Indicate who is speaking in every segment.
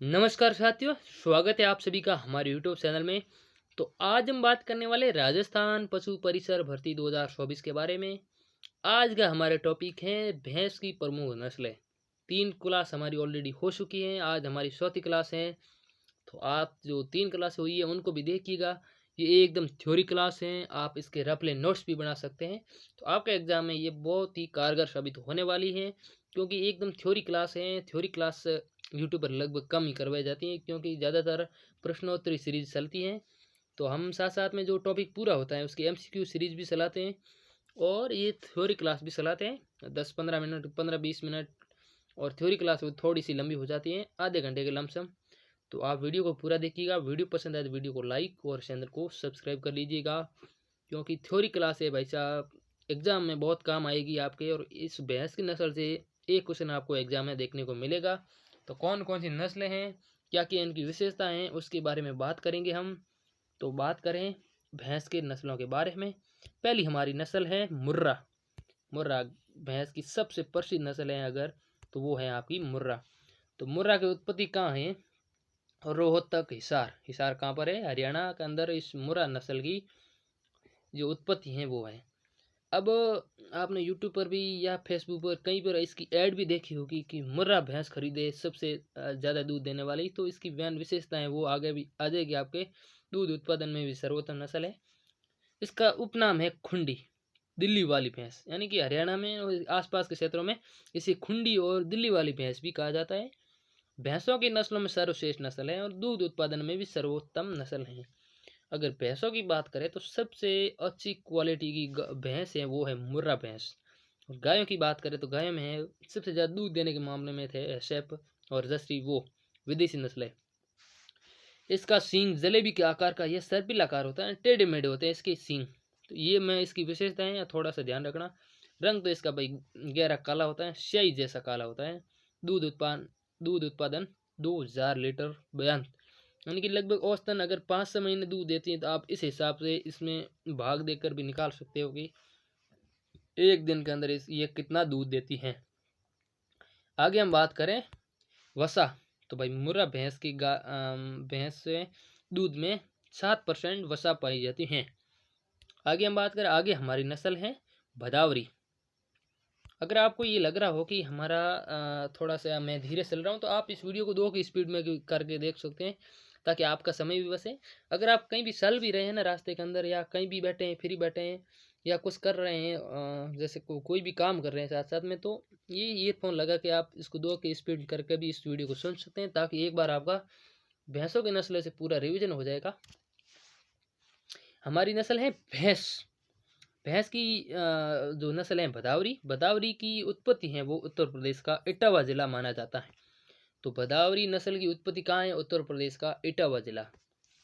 Speaker 1: नमस्कार साथियों, स्वागत है आप सभी का हमारे यूट्यूब चैनल में। तो आज हम बात करने वाले राजस्थान पशु परिसर भर्ती 2024 के बारे में। आज का हमारा टॉपिक है भैंस की प्रमुख नस्लें। 3 क्लास हमारी ऑलरेडी हो चुकी हैं, आज हमारी चौथी क्लास है। तो आप जो 3 क्लास हुई है उनको भी देखिएगा। ये एकदम थ्योरी क्लास हैं, आप इसके रफले नोट्स भी बना सकते हैं। तो आपका एग्जाम में ये बहुत ही कारगर साबित होने वाली है, क्योंकि एकदम थ्योरी क्लास है। थ्योरी क्लास यूट्यूब पर लगभग कम ही करवाई जाती हैं, क्योंकि ज़्यादातर प्रश्नोत्तरी सीरीज चलती हैं। तो हम साथ साथ में जो टॉपिक पूरा होता है उसकी एमसीक्यू सीरीज भी चलाते हैं, और ये थ्योरी क्लास भी चलाते हैं 10-15 मिनट, 15-20 मिनट। और थ्योरी क्लास वो थोड़ी सी लंबी हो जाती है, आधे घंटे के लमसम। तो आप वीडियो को पूरा देखिएगा। वीडियो पसंद आए तो वीडियो को लाइक और चैनल को सब्सक्राइब कर लीजिएगा, क्योंकि थ्योरी क्लास है भाई साहब, एग्जाम में बहुत काम आएगी आपके। और इस भैंस की नस्ल से एक क्वेश्चन आपको एग्जाम में देखने को मिलेगा। तो कौन कौन सी नस्लें हैं, क्या क्या इनकी विशेषताएं हैं, उसके बारे में बात करेंगे हम। तो बात करें भैंस के नस्लों के बारे में। पहली हमारी नस्ल है मुर्रा। मुर्रा भैंस की सबसे प्रसिद्ध नस्ल है अगर, तो वो है आपकी मुर्रा। तो मुर्रा की उत्पत्ति कहाँ है? रोहतक, हिसार। हिसार कहाँ पर है? हरियाणा के अंदर इस मुर्रा नस्ल की जो उत्पत्ति है वो है। अब आपने यूट्यूब पर भी या फेसबुक पर कहीं पर इसकी ऐड भी देखी होगी कि मुर्रा भैंस खरीदे सबसे ज़्यादा दूध देने वाली। तो इसकी वैन विशेषताएं वो आगे भी आ जाएगी आपके। दूध उत्पादन में भी सर्वोत्तम नस्ल है। इसका उपनाम है खुंडी, दिल्ली वाली भैंस। यानी कि हरियाणा में और आसपास के क्षेत्रों में इसे खुंडी और दिल्ली वाली भैंस भी कहा जाता है। भैंसों की नस्लों में सर्वश्रेष्ठ नस्ल है और दूध उत्पादन में भी सर्वोत्तम नस्ल है। अगर भैंसों की बात करें तो सबसे अच्छी क्वालिटी की भैंस है वो है मुर्रा भैंस। और गायों की बात करें तो गायों में है सबसे ज़्यादा दूध देने के मामले में थे शेप और जर्सी, वो विदेशी नस्ल है। इसका सींग जलेबी के आकार का, यह सर्पिल आकार होता है, टेढ़े मेढ़े होते हैं इसके सींग। तो ये मैं इसकी विशेषताएं हैं, थोड़ा सा ध्यान रखना। रंग तो इसका भाई गहरा काला होता है, स्याही जैसा काला होता है। दूध उत्पादन 2000 लीटर बयान, यानी कि लगभग औसतन अगर 5-6 महीने दूध देती है तो आप इस हिसाब से इसमें भाग देकर भी निकाल सकते हो कि एक दिन के अंदर ये कितना दूध देती हैं। आगे हम बात करें वसा। तो भाई मुर्रा भैंस की भैंस से दूध में 7% वसा पाई जाती है। आगे हम बात करें, आगे हमारी नस्ल है भदावरी। अगर आपको ये लग रहा हो कि हमारा थोड़ा सा मैं धीरे चल रहा हूँ, तो आप इस वीडियो को 2 की स्पीड में करके देख सकते हैं, ताकि आपका समय भी बचे। अगर आप कहीं भी चल भी रहे हैं ना रास्ते के अंदर, या कहीं भी बैठे हैं, फ्री बैठे हैं, या कुछ कर रहे हैं, जैसे कोई भी काम कर रहे हैं साथ साथ में, तो ये ईयरफोन लगा के आप इसको 2 की स्पीड करके भी इस वीडियो को सुन सकते हैं, ताकि एक बार आपका भैंसों की नस्ल से पूरा रिविजन हो जाएगा। हमारी नस्ल है भैंस। भैंस की जो नस्ल है भदावरी। भदावरी की उत्पत्ति है वो उत्तर प्रदेश का इटावा जिला माना जाता है। तो भदावरी नस्ल की उत्पत्ति कहाँ है? उत्तर प्रदेश का इटावा जिला।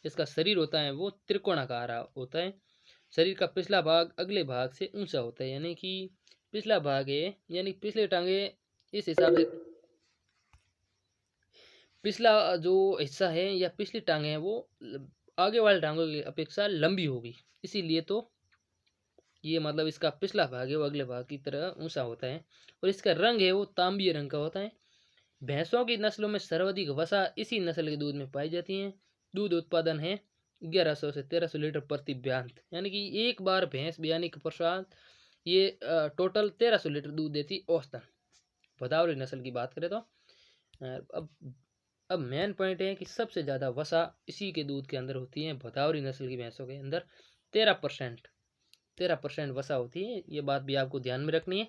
Speaker 1: इसका शरीर होता है वो त्रिकोणाकार होता है। शरीर का पिछला भाग अगले भाग से ऊंचा होता है, यानी कि पिछला भाग है, यानी पिछले टांगे इस हिसाब से, पिछला जो हिस्सा है या पिछली टांगे है वो आगे वाले टांगों की अपेक्षा लंबी होगी। इसीलिए तो ये मतलब इसका पिछला भाग है वो अगले भाग की तरह ऊंचा होता है। और इसका रंग है वो तांबीय रंग का होता है। भैंसों की नस्लों में सर्वाधिक वसा इसी नस्ल के दूध में पाई जाती है। दूध उत्पादन है 1100 से 1300 लीटर प्रति ब्यांत, यानी कि एक बार भैंस ब्याने के पश्चात ये टोटल 1300 लीटर दूध देती औसतन। भदावरी नस्ल की बात करें तो अब मेन पॉइंट है कि सबसे ज़्यादा वसा इसी के दूध के अंदर होती है। भदावरी नस्ल की भैंसों के अंदर 13% 13% वसा होती है। ये बात भी आपको ध्यान में रखनी है।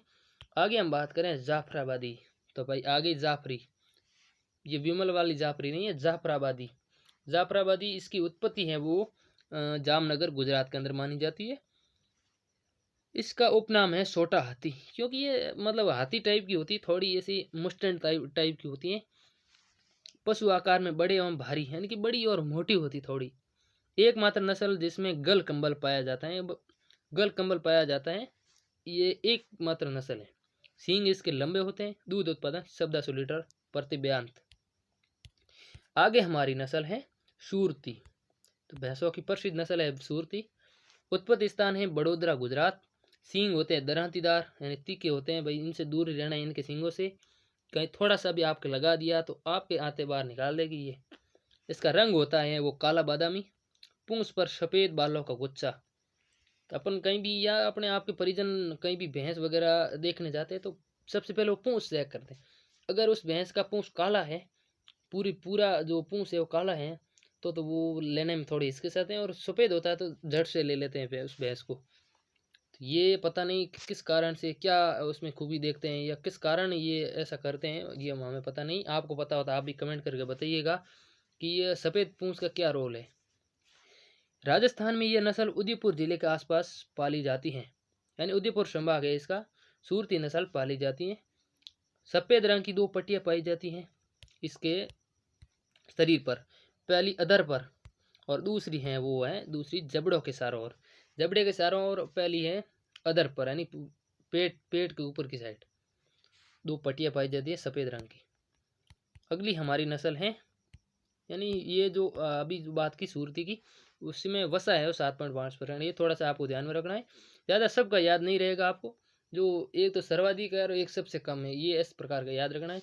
Speaker 1: आगे हम बात करें जाफराबादी। तो भाई आगे जाफरी, ये विमल वाली जाफरी नहीं है, जाफराबादी। जाफराबादी इसकी उत्पत्ति है वो जामनगर गुजरात के अंदर मानी जाती है। इसका उपनाम है छोटा हाथी, क्योंकि ये मतलब हाथी टाइप की होती है, थोड़ी ऐसी मुस्टैंड टाइप की होती है। पशु आकार में बड़े एवं भारी, यानी कि बड़ी और मोटी होती थोड़ी। एकमात्र नस्ल जिसमें गल कंबल पाया जाता है, गल कंबल पाया जाता है, ये एकमात्र नस्ल है। सींग इसके लंबे होते हैं। दूध उत्पादन 1400 लीटर प्रति ब्यांत। आगे हमारी नस्ल है सूरती। तो भैंसों की प्रसिद्ध नस्ल है सूरती। उत्पत्ति स्थान है बड़ोदरा गुजरात। सींग होते हैं दरांतीदार, यानी तीखे होते हैं भाई, इनसे दूर रहना है इनके सींगों से। कहीं थोड़ा सा भी आपके लगा दिया तो आपके आते बाहर निकाल देगी ये। इसका रंग होता है वो काला बादामी, पूंछ पर सफ़ेद बालों का गुच्छा। तो अपन कहीं भी या अपने आप के परिजन कहीं भी भैंस वगैरह देखने जाते हैं तो सबसे पहले वो पूंछ चेक करते हैं। अगर उस भैंस का पूंछ काला है, पूरा जो पूंछ है वो काला है, तो वो लेने में थोड़ी हिचकिचाते हैं, और सफ़ेद होता है तो झट से ले लेते हैं उस भैंस को। तो ये पता नहीं किस कारण से, क्या उसमें खूबी देखते हैं या किस कारण ये ऐसा करते हैं, ये हमें पता नहीं। आपको पता होता आप भी कमेंट करके बताइएगा कि ये सफ़ेद पूंछ का क्या रोल है। राजस्थान में ये नस्ल उदयपुर जिले के आसपास पाली जाती हैं, यानी उदयपुर संभाग है इसका। सूरती नस्ल पाली जाती है। सफ़ेद रंग की दो पट्टियाँ पाई जाती हैं इसके शरीर पर, पहली अधर पर और दूसरी है वो है दूसरी जबड़ों के चारों ओर। जबड़े के चारों ओर पहली है अधर पर, यानी पेट पेट के ऊपर की साइड दो पट्टियाँ पाई जाती है सफ़ेद रंग की। अगली हमारी नस्ल है, यानी ये जो अभी जो बात की सूरती की, उसमें वसा है वो 7.5%। ये थोड़ा सा आपको ध्यान में रखना है, ज़्यादा सबका याद नहीं रहेगा आपको। जो एक तो सर्वाधिक है और एक सबसे कम है, ये इस प्रकार का याद रखना है।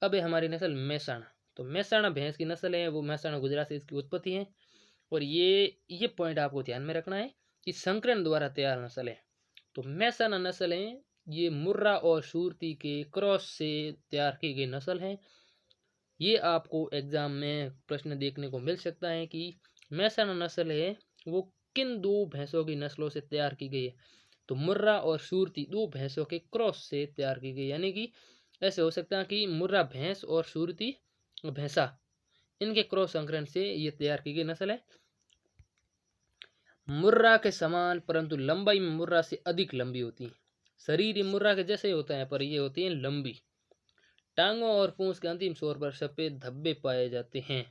Speaker 1: अब है हमारी नस्ल मेहसाणा। तो मेहसाणा भैंस की नस्ल है, वो मेहसाणा गुजरात से इसकी उत्पत्ति है। और ये पॉइंट आपको ध्यान में रखना है कि संकरण द्वारा तैयार नस्ल है। तो मेहसाणा नस्ल है, ये मुर्रा और सूरती के क्रॉस से तैयार की गई नस्ल है। ये आपको एग्जाम में प्रश्न देखने को मिल सकता है कि मेहसाणा नस्ल है वो किन दो भैंसों की नस्लों से तैयार की गई है। तो मुर्रा और सूरती दो भैंसों के क्रॉस से तैयार की गई, यानी कि ऐसे हो सकता है कि मुर्रा भैंस और सूरती भैंसा, इनके क्रॉस संकरण से ये तैयार की गई नस्ल है। मुर्रा के समान परंतु लंबाई में मुर्रा से अधिक लंबी होती है। शरीर मुर्रा के जैसे होता है पर ये होती है लंबी। टांगों और पूंछ के अंतिम छोर पर सफ़ेद धब्बे पाए जाते हैं।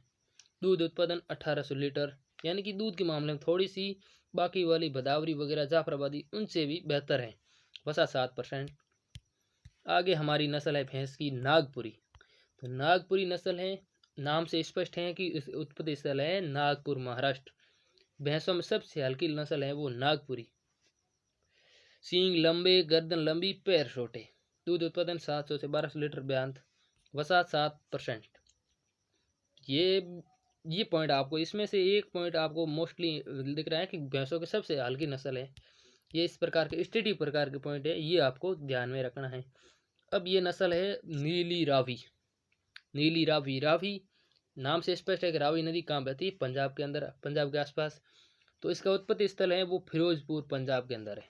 Speaker 1: दूध उत्पादन 1800 लीटर, यानी कि दूध के मामले में थोड़ी सी बाकी वाली भदावरी वगैरह जाफराबादी उनसे भी बेहतर है। वसा 7%। आगे हमारी नस्ल है भैंस की नागपुरी। तो नागपुरी नस्ल है, नाम से स्पष्ट है कि इस उत्पत्ति स्थल है नागपुर महाराष्ट्र। भैंसों में सबसे हल्की नस्ल है वो नागपुरी। सींग लंबे, गर्दन लंबी, पैर छोटे। दूध उत्पादन 700 से 1200 लीटर ब्यांत। वसा 7%। ये पॉइंट आपको, इसमें से एक पॉइंट आपको मोस्टली दिख रहा है कि भैंसों की सबसे हल्की नस्ल है। ये इस प्रकार के स्टेडी प्रकार के पॉइंट है, ये आपको ध्यान में रखना है। अब ये नस्ल है नीली रावी। नीली रावी, रावी नाम से स्पष्ट है कि रावी नदी कहाँ बहती है, पंजाब के अंदर, पंजाब के आसपास। तो इसका उत्पत्ति स्थल है वो फिरोजपुर पंजाब के अंदर है।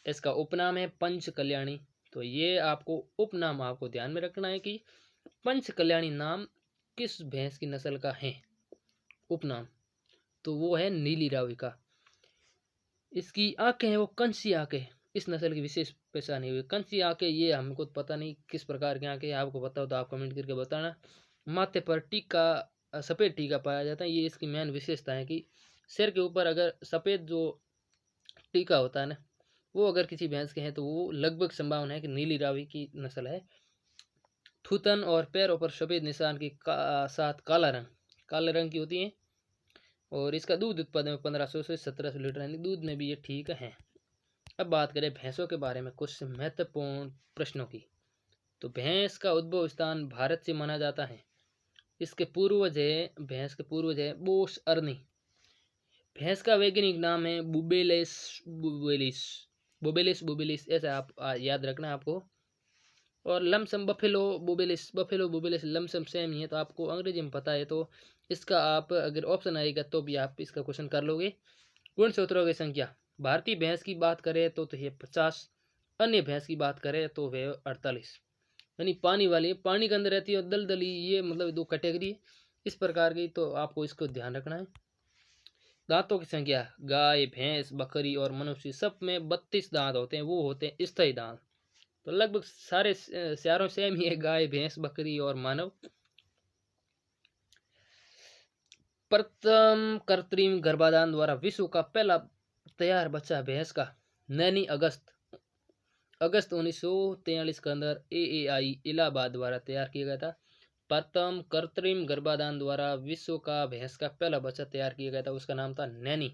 Speaker 1: इसका उपनाम है पंच कल्याणी। तो ये आपको उपनाम आपको ध्यान में रखना है कि पंच कल्याणी नाम किस भैंस की नस्ल का है उपनाम, तो वो है नीली रावी का। इसकी आंखें हैं वो कंसी आंखें, इस नस्ल की विशेष पहचान हुई। कंसी आंखें ये हमको पता नहीं किस प्रकार की आंखें, आपको पता हो तो आप कमेंट करके बताना। माथे पर टीका, सफ़ेद टीका पाया जाता है, ये इसकी मेन विशेषता है कि सिर के ऊपर अगर सफ़ेद जो टीका होता है ना, वो अगर किसी भैंस के हैं तो वो लगभग संभावना है कि नीली रावी की नस्ल है। थूथन और पैरों पर सफ़ेद निशान के साथ काले रंग की होती हैं। और इसका दूध उत्पादन 1500 से 1700 लीटर, यानी दूध में भी ये ठीक है। अब बात करें भैंसों के बारे में कुछ महत्वपूर्ण प्रश्नों की। तो भैंस का उद्भव स्थान भारत से माना जाता है। इसके पूर्वज है, भैंस के पूर्वज है बोस अर्नी। भैंस का वैज्ञानिक नाम है बुबेलिस बुबेलिस बुबेलिस बुबेलिस, ऐसा आप याद रखना है आपको। और लमसम बफेलो बुबेलिस लमसम सेम ही है, तो आपको अंग्रेजी में पता है तो इसका आप अगर ऑप्शन आएगा तो भी आप इसका क्वेश्चन कर लोगे। गुणसूत्रों की संख्या, भारतीय भैंस की बात करें तो ये 50, अन्य भैंस की बात करें तो वे 48। यानी पानी वाली पानी के अंदर रहती है और दलदली, ये मतलब दो कैटेगरी इस प्रकार की, तो आपको इसको ध्यान रखना है। दांतों की संख्या, गाय भैंस बकरी और मनुष्य सब में 32 दांत होते हैं, वो होते हैं स्थायी दांत। तो लगभग सारे चारों सेम ही है, गाय भैंस बकरी और मानव। प्रथम कृत्रिम गर्भाधान द्वारा विश्व का पहला तैयार बच्चा भैंस का नैनी अगस्त 1943 के अंदर AAI इलाहाबाद द्वारा तैयार किया गया था। प्रथम कृत्रिम गर्भाधान द्वारा विश्व का भैंस का पहला बच्चा तैयार किया गया था, उसका नाम था नैनी।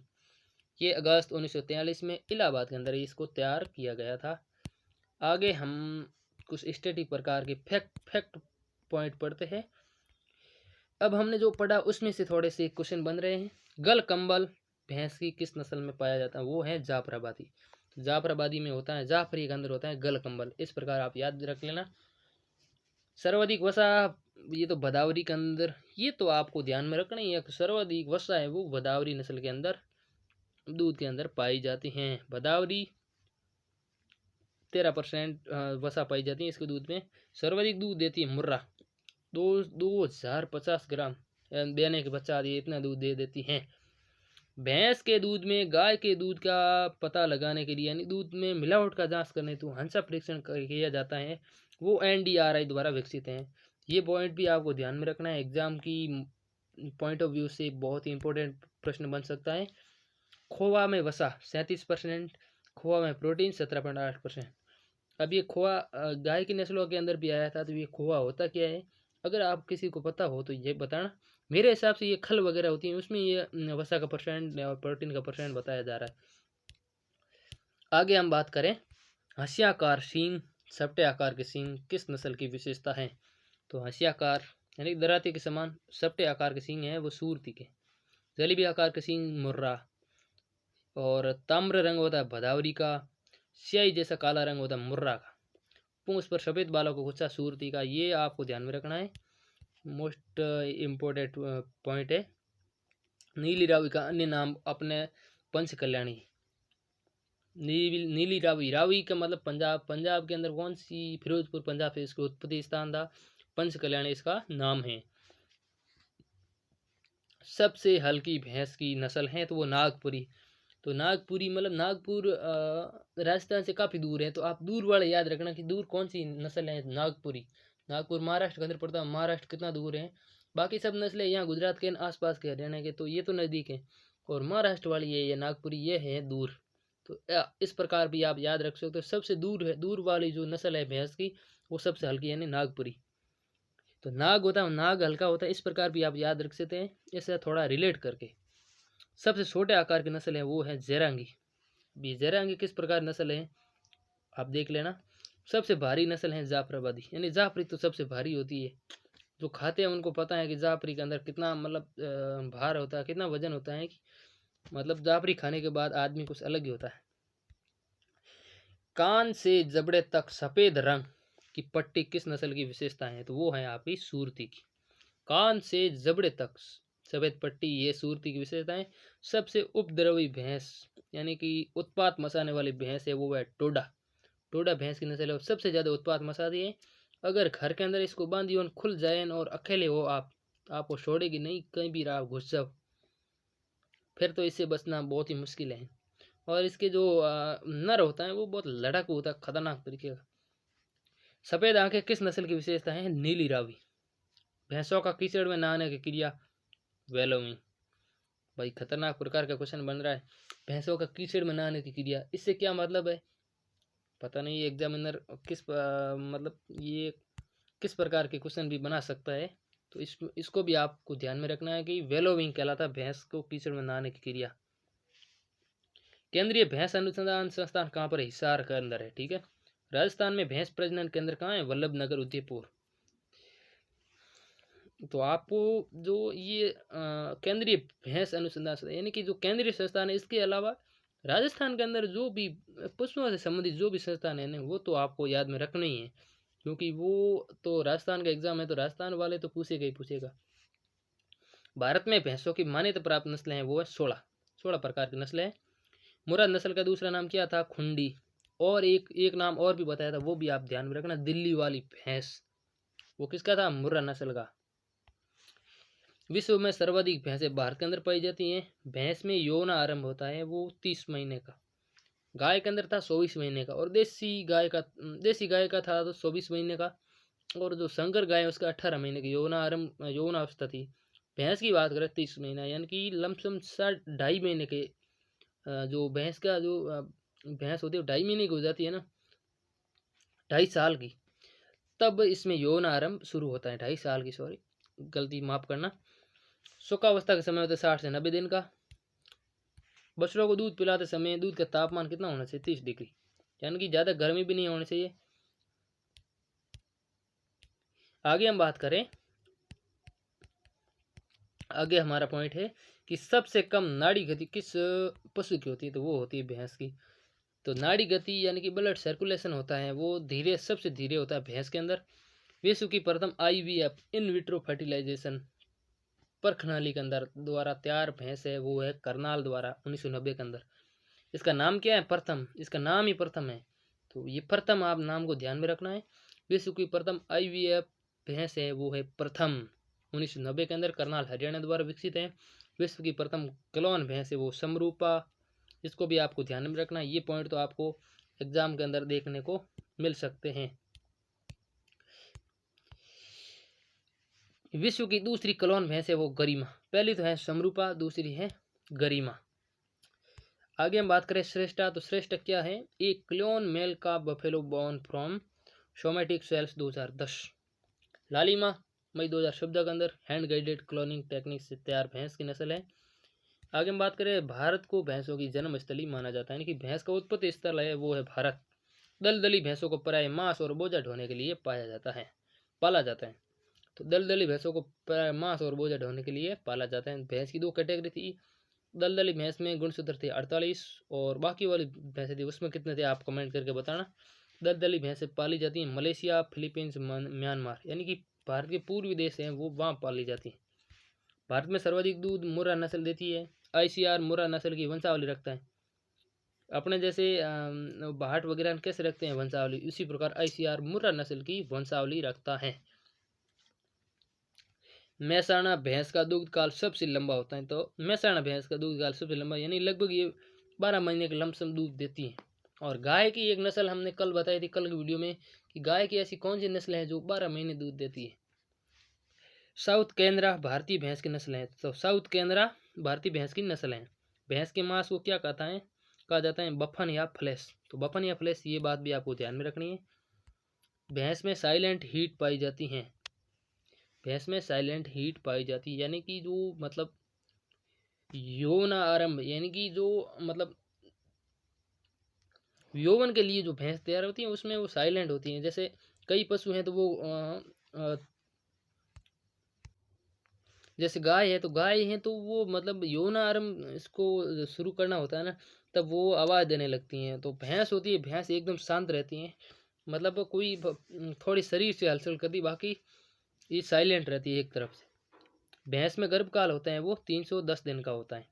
Speaker 1: ये अगस्त 1943 में इलाहाबाद के अंदर इसको तैयार किया गया था। आगे हम कुछ स्टैटिक प्रकार के फैक्ट पॉइंट पढ़ते हैं। अब हमने जो पढ़ा उसमें से थोड़े से क्वेश्चन बन रहे हैं। गल कंबल भैंस की किस नस्ल में पाया जाता है? वो है जाफराबादी। तो जाफराबादी में होता है, जाफरी के अंदर होता है गल कंबल। इस प्रकार आप याद रख लेना। सर्वाधिक वसा, ये तो भदावरी के अंदर, ये तो आपको ध्यान में रखना ही है। सर्वाधिक वसा है वो भदावरी नस्ल के अंदर, दूध के अंदर पाई जाती हैं। भदावरी 13% वसा पाई जाती है इसके दूध में। सर्वाधिक दूध देती है मुर्रा, 2050 ग्राम देने के बच्चा ये इतना दूध दे देती हैं। भैंस के दूध में गाय के दूध का पता लगाने के लिए, यानी दूध में मिलावट का जांच करने तो हंसा परीक्षण किया जाता है। वो NDRI द्वारा विकसित हैं। ये पॉइंट भी आपको ध्यान में रखना है, एग्जाम की पॉइंट ऑफ व्यू से बहुत ही इंपॉर्टेंट प्रश्न बन सकता है। खोवा में वसा 37%, खोवा में प्रोटीन 17.8%। अब ये खोआ गाय की नस्लों के अंदर भी आया था, तो ये खोआ होता क्या है? अगर आप किसी को पता हो तो ये बताना। मेरे हिसाब से ये खल वगैरह होती है, उसमें ये वसा का परसेंट और प्रोटीन का परसेंट बताया जा रहा है। आगे हम बात करें, हंसियाकार सींग, सपटे आकार के सींग किस नस्ल की विशेषता है? तो हंसियाकार यानी दराती के समान सपटे आकार के सींग हैं वो सूरती के। जलेबी आकार के सींग मुर्रा, और ताम्र रंग होता है भदावरी का। स्याही जैसा काला रंग होता है मुर्रा का। पूंछ पर सफ़ेद बालों को गुच्छा सूरती का। ये आपको ध्यान में रखना है, मोस्ट इम्पोर्टेंट पॉइंट है। नीली रावी का अन्य नाम अपने पंच कल्याणी। नीली रावी, रावी का मतलब पंजाब, पंजाब के अंदर कौन सी? फिरोजपुर पंजाब से इसका उत्पत्ति स्थान था। पंच कल्याणी इसका नाम है। सबसे हल्की भैंस की नस्ल है तो वो नागपुरी। तो नागपुरी मतलब नागपुर राजस्थान से काफ़ी दूर है, तो आप दूर वाले याद रखना कि दूर कौन सी नस्ल है। नागपुरी, नागपुर महाराष्ट्र के अंदर पड़ता है। महाराष्ट्र कितना दूर है? बाकी सब नस्लें यहाँ गुजरात के आसपास के, हरियाणा के, तो ये तो नज़दीक है। और महाराष्ट्र वाली ये नागपुरी ये है दूर। तो इस प्रकार भी आप याद रख सकते हो। सबसे दूर है, दूर वाली जो नस्ल है भैंस की वो सबसे हल्की यानी नागपुरी। तो नाग होता है, नाग हल्का होता है, इस प्रकार भी आप याद रख सकते हैं, इससे थोड़ा रिलेट करके। सबसे छोटे आकार की नस्ल है वो है जैरांगी। भी जैरांगी किस प्रकार नस्ल है आप देख लेना। सबसे भारी नस्ल है जाफराबादी, यानी जाफरी तो सबसे भारी होती है। जो खाते हैं उनको पता है कि जाफरी के अंदर कितना मतलब भार होता है, कितना वजन होता है, कि मतलब जाफरी खाने के बाद आदमी कुछ अलग ही होता है। कान से जबड़े तक सफ़ेद रंग की पट्टी किस नस्ल की विशेषता है? तो वो है आपकी सूरती की। कान से जबड़े तक सफ़ेद पट्टी, ये सूरती की विशेषता है। सबसे उपद्रवी भैंस यानी कि उत्पात मचाने वाली भैंस है वो है टोडा। टोडा भैंस की नस्ल है और सबसे ज़्यादा उत्पात मचाती है। अगर घर के अंदर इसको बांधी और खुल जाए और अकेले हो आप, आपको छोड़ेगी नहीं, कहीं भी आप घुस जाओ, फिर तो इससे बचना बहुत ही मुश्किल है। और इसके जो नर होता है वो बहुत लड़ाकू होता है, खतरनाक तरीके का। सफ़ेद आंखें किस नस्ल की विशेषता है? नीली रावी। भैंसों का कीचड़ में नहाने की क्रिया? वेलोमी। भाई खतरनाक प्रकार का क्वेश्चन बन रहा है, भैंसों का कीचड़ में नहाने की क्रिया, इससे क्या मतलब है पता नहीं। एग्जामिनर किस मतलब ये किस प्रकार के क्वेश्चन भी बना सकता है, तो इसको भी आपको ध्यान में रखना है कि वेलोविंग कहलाता है भैंस को कीचड़ में नहाने की क्रिया। केंद्रीय भैंस अनुसंधान संस्थान कहाँ पर है? हिसार के अंदर है, ठीक है। राजस्थान में भैंस प्रजनन केंद्र कहाँ है? वल्लभनगर उदयपुर। तो आपको जो ये केंद्रीय भैंस अनुसंधान संस्थान यानी कि जो केंद्रीय संस्थान है, इसके अलावा राजस्थान के अंदर जो भी पशुओं से संबंधित जो भी संस्थान है ना, वो तो आपको याद में रखना ही है, क्योंकि वो तो राजस्थान का एग्जाम है, तो राजस्थान वाले तो पूछेगा ही पूछेगा। भारत में भैंसों की मान्यता प्राप्त नस्लें हैं वो है 16 प्रकार की नस्लें हैं। मुर्रा नस्ल का दूसरा नाम क्या था? खुंडी। और एक नाम और भी बताया था, वो भी आप ध्यान में रखना, दिल्ली वाली भैंस, वो किसका था? मुर्रा नस्ल का। विश्व में सर्वाधिक भैंसें भारत के अंदर पाई जाती हैं। भैंस में यौन आरंभ होता है वो 30 महीने का, गाय के अंदर था 24 महीने का, और देसी गाय का था तो 24 महीने का, और जो संकर गाय है उसका 18 महीने की यौन अवस्था थी। भैंस की बात करें 30 महीना, यानी कि लमसम 2.5 महीने के जो भैंस का जो भैंस होती है 2.5 महीने की हो जाती है ना, 2.5 साल की, तब इसमें यौन आरंभ शुरू होता है। 2.5 साल की, सॉरी गलती माफ करना। सुखावस्था का समय होता है 60 से 90 दिन का। बछड़ों को दूध पिलाते समय दूध का तापमान कितना होना चाहिए? 30 डिग्री, यानी कि ज़्यादा गर्मी भी नहीं होनी चाहिए आगे हम बात करें, आगे हमारा पॉइंट है कि सबसे कम नाड़ी गति किस पशु की होती है, तो वो होती है भैंस की। तो नाड़ी गति यानी कि ब्लड सर्कुलेशन होता है वो धीरे, सबसे धीरे होता है भैंस के अंदर। विश्व की प्रथम IVF इन विट्रो फर्टिलाइजेशन प्रणाली के अंदर द्वारा तैयार भैंस है वो है करनाल द्वारा 1990 के अंदर। इसका नाम क्या है? प्रथम, इसका नाम ही प्रथम है। तो ये प्रथम आप नाम को ध्यान में रखना है। विश्व की प्रथम IVF भैंस है वो है प्रथम, 1990 के अंदर करनाल हरियाणा द्वारा विकसित है। विश्व की प्रथम क्लोन भैंस है वो समरूपा, इसको भी आपको ध्यान में रखना है। ये पॉइंट तो आपको एग्जाम के अंदर देखने को मिल सकते हैं। विश्व की दूसरी क्लोन भैंस है वो गरिमा। पहली तो है समरूपा, दूसरी है गरिमा। आगे हम बात करें श्रेष्ठा, तो श्रेष्ठ क्या है? एक क्लोन मेल का buffalo born from somatic cells 2010। लालिमा मई 2014 के अंदर हैंड गाइडेड क्लोनिंग टेक्निक से तैयार भैंस की नस्ल है। आगे हम बात करें, भारत को भैंसों की जन्मस्थली माना जाता है, यानी कि भैंस का उत्पत्ति स्थल है वो है भारत। दलदली भैंसों को प्राय मांस और बोझा ढोने के लिए पाला जाता है। तो दलदली भैंसों को प्राय मांस और बोझा ढोने के लिए पाला जाता है। भैंस की दो कैटेगरी थी। दलदली भैंस में गुणसूत्र थे 48 और बाकी वाली भैंसें थी उसमें कितने थे आप कमेंट करके बताना। दलदली भैंसें पाली जाती हैं मलेशिया, फिलीपींस, म्यांमार, यानी कि भारत के पूर्वी देश हैं वो वहाँ पाली जाती हैं। भारत में सर्वाधिक दूध मुर्रा नस्ल देती है। ICR मुर्रा नस्ल की वंशावली रखता है। अपने जैसे भाट वगैरह कैसे रखते हैं वंशावली, उसी प्रकार ICR मुर्रा नस्ल की वंशावली रखता है। मेहसाणा भैंस का दूध काल सबसे लंबा होता है। तो मेहसाणा भैंस का दूध काल सबसे लंबा, यानी लगभग ये 12 महीने का लमसम दूध देती है। और गाय की एक नस्ल हमने कल बताई थी, कल की वीडियो में, कि गाय की ऐसी कौन सी नस्ल है जो 12 महीने दूध देती है। साउथ केनरा भारतीय भैंस की नस्ल है। तो साउथ केनरा भारतीय भैंस की नस्ल है। भैंस के मांस को क्या कहा जाता है बफन या फ्लैश। तो बफन या फ्लैश, ये बात भी आपको ध्यान में रखनी है। भैंस में साइलेंट हीट पाई जाती है। भैंस में साइलेंट हीट पाई जाती है, यानी कि जो मतलब यौन आरंभ, यानी कि जो मतलब यौवन के लिए जो भैंस तैयार होती है उसमें वो साइलेंट होती है। जैसे कई पशु हैं तो वो जैसे गाय है, तो गाय है तो वो मतलब यौन आरंभ इसको शुरू करना होता है ना, तब वो आवाज़ देने लगती हैं। तो भैंस होती है, भैंस एकदम शांत रहती हैं, मतलब कोई थोड़ी शरीर से हलचल करती, बाकी ये साइलेंट रहती है एक तरफ से। भैंस में गर्भकाल होता है वो 310 दिन का होता है।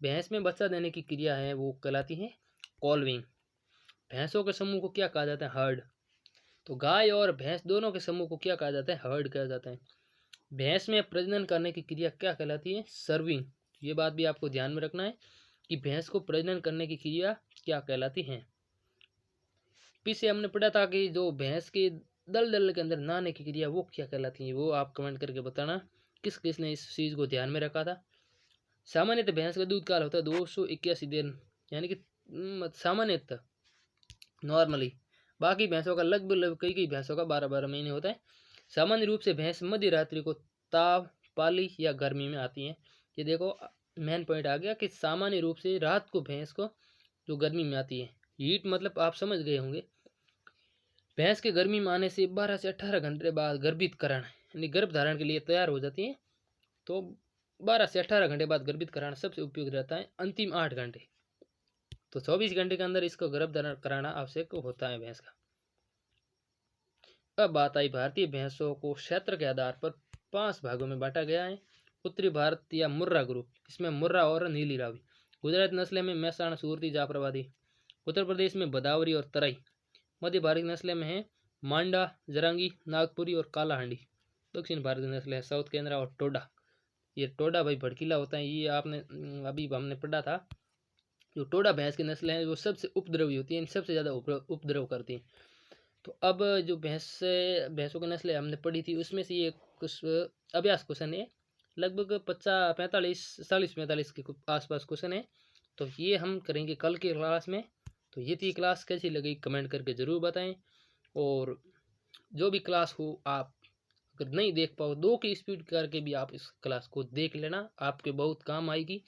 Speaker 1: भैंस में बच्चा देने की क्रिया है वो कहलाती है कॉल्विंग। भैंसों के समूह को क्या कहा जाता है? हर्ड। तो गाय और भैंस दोनों के समूह को क्या कहा जाता है? हर्ड कहा जाता है। भैंस में प्रजनन करने की क्रिया क्या कहलाती है? सर्विंग। ये बात भी आपको ध्यान में रखना है कि भैंस को प्रजनन करने की क्रिया क्या कहलाती है। पीछे हमने पढ़ा था कि जो भैंस के दल के अंदर नहाने की क्रिया वो क्या कहलाती है, वो आप कमेंट करके बताना किस किस ने इस चीज़ को ध्यान में रखा था। सामान्यतः भैंस का दूध काल होता है 281 दिन, यानी कि सामान्यतः नॉर्मली। बाकी भैंसों का लगभग कई भैंसों का 12-12 महीने होता है। सामान्य रूप से भैंस मध्य रात्रि को ताव, पाली या गर्मी में आती है। ये देखो मेन पॉइंट आ गया कि सामान्य रूप से रात को भैंस को जो गर्मी में आती है। हीट मतलब आप समझ गए होंगे। भैंस के गर्मी में आने से 12 से 18 घंटे बाद गर्भितकरण यानी गर्भ धारण के लिए तैयार हो जाती है। तो 12 से 18 घंटे बाद गर्भितकरण सबसे उपयुक्त रहता है। अंतिम 8 घंटे, तो 24 घंटे के अंदर इसको गर्भ धारण कराना आवश्यक होता है भैंस का। अब बात आई भारतीय भैंसों को क्षेत्र के आधार पर 5 भागों में बांटा गया है। उत्तरी भारत या मुर्रा ग्रुप, इसमें मुर्रा और नीली रावी। गुजरात नस्लें में मेहसाणा, सूरती, जाफराबादी। उत्तर प्रदेश में भदावरी और तराई। मध्य भारतीय नस्लें में है मांडा, जरांगी, नागपुरी और कालाहांडी। दक्षिण भारतीय नस्लें है साउथ केंद्रा और टोडा। ये टोडा भाई भड़कीला होता है, ये आपने अभी हमने पढ़ा था। जो टोडा भैंस की नस्लें हैं वो सबसे उपद्रवी होती हैं, सबसे ज़्यादा उपद्रव करती हैं। तो अब जो भैंसों की नस्लें हमने पढ़ी थी उसमें से ये कुछ अभ्यास क्वेश्चन है, लगभग 45 के आसपास क्वेश्चन है। तो ये हम करेंगे कल के क्लास में। तो ये थी क्लास, कैसी लगी कमेंट करके ज़रूर बताएं। और जो भी क्लास हो आप अगर नहीं देख पाओ 2 की स्पीड करके भी आप इस क्लास को देख लेना, आपके बहुत काम आएगी।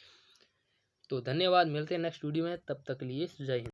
Speaker 1: तो धन्यवाद, मिलते हैं नेक्स्ट वीडियो में, तब तक लिए जय हिंद।